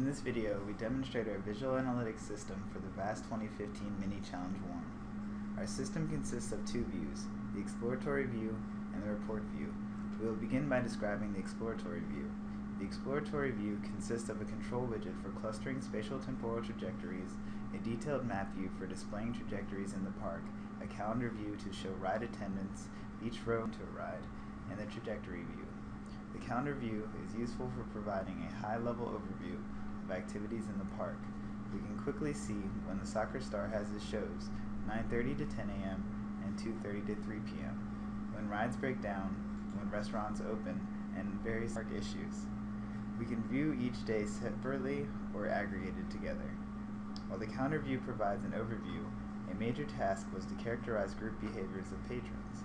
In this video, we demonstrate our visual analytics system for the VAST 2015 Mini Challenge 1. Our system consists of two views, the exploratory view and the report view. We will begin by describing the exploratory view. The exploratory view consists of a control widget for clustering spatial temporal trajectories, a detailed map view for displaying trajectories in the park, a calendar view to show ride attendance, each row to a ride, and the trajectory view. The calendar view is useful for providing a high-level overview of activities in the park. We can quickly see when the soccer star has its shows, 9:30 to 10 a.m. and 2:30 to 3 p.m., when rides break down, when restaurants open, and various park issues. We can view each day separately or aggregated together. While the calendar view provides an overview, a major task was to characterize group behaviors of patrons.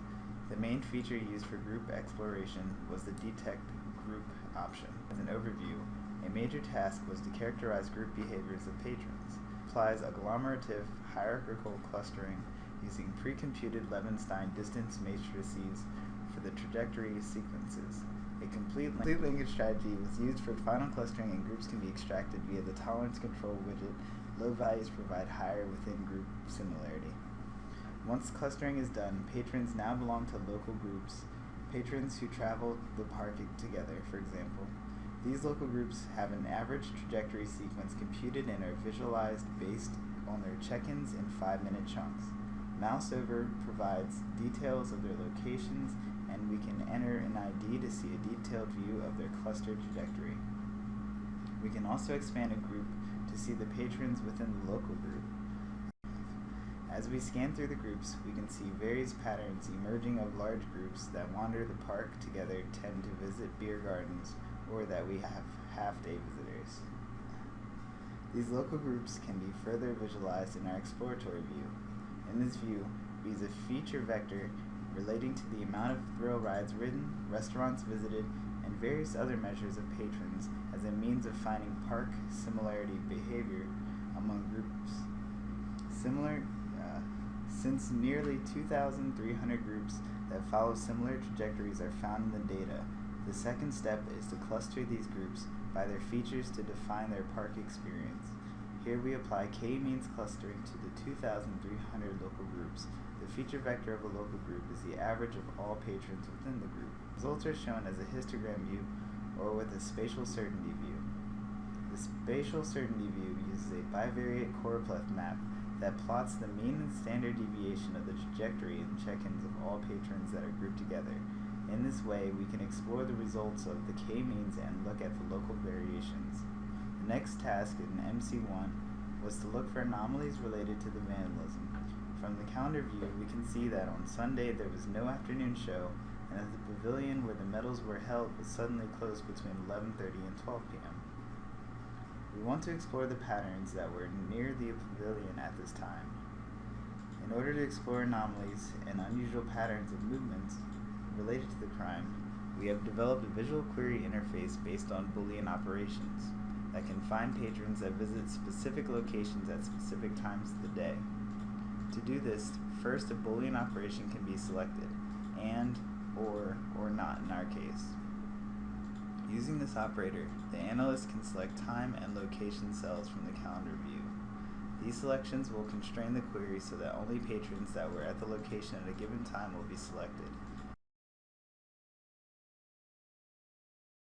The main feature used for group exploration was the Detect Group option. As an overview, a major task was to characterize group behaviors of patrons. It applies agglomerative hierarchical clustering using pre-computed Levenshtein distance matrices for the trajectory sequences. A complete linkage strategy was used for final clustering, and groups can be extracted via the tolerance control widget. Low values provide higher within group similarity. Once clustering is done, patrons now belong to local groups. Patrons who travel the park together, for example. These local groups have an average trajectory sequence computed and are visualized based on their check-ins in 5-minute chunks. Mouse over provides details of their locations, and we can enter an ID to see a detailed view of their cluster trajectory. We can also expand a group to see the patrons within the local group. As we scan through the groups, we can see various patterns emerging of large groups that wander the park together, tend to visit beer gardens, or that we have half-day visitors. These local groups can be further visualized in our exploratory view. In this view, we use a feature vector relating to the amount of thrill rides ridden, restaurants visited, and various other measures of patrons as a means of finding park similarity behavior among groups. Since nearly 2,300 groups that follow similar trajectories are found in the data, the second step is to cluster these groups by their features to define their park experience. Here we apply k-means clustering to the 2,300 local groups. The feature vector of a local group is the average of all patrons within the group. Results are shown as a histogram view or with a spatial certainty view. The spatial certainty view uses a bivariate choropleth map that plots the mean and standard deviation of the trajectory and check-ins of all patrons that are grouped together. In this way, we can explore the results of the k-means and look at the local variations. The next task in MC1 was to look for anomalies related to the vandalism. From the calendar view, we can see that on Sunday there was no afternoon show, and that the pavilion where the medals were held was suddenly closed between 11:30 and 12 p.m. We want to explore the patterns that were near the pavilion at this time. In order to explore anomalies and unusual patterns of movements related to the crime, we have developed a visual query interface based on Boolean operations that can find patrons that visit specific locations at specific times of the day. To do this, first a Boolean operation can be selected, and, or not in our case. Using this operator, the analyst can select time and location cells from the calendar view. These selections will constrain the query so that only patrons that were at the location at a given time will be selected.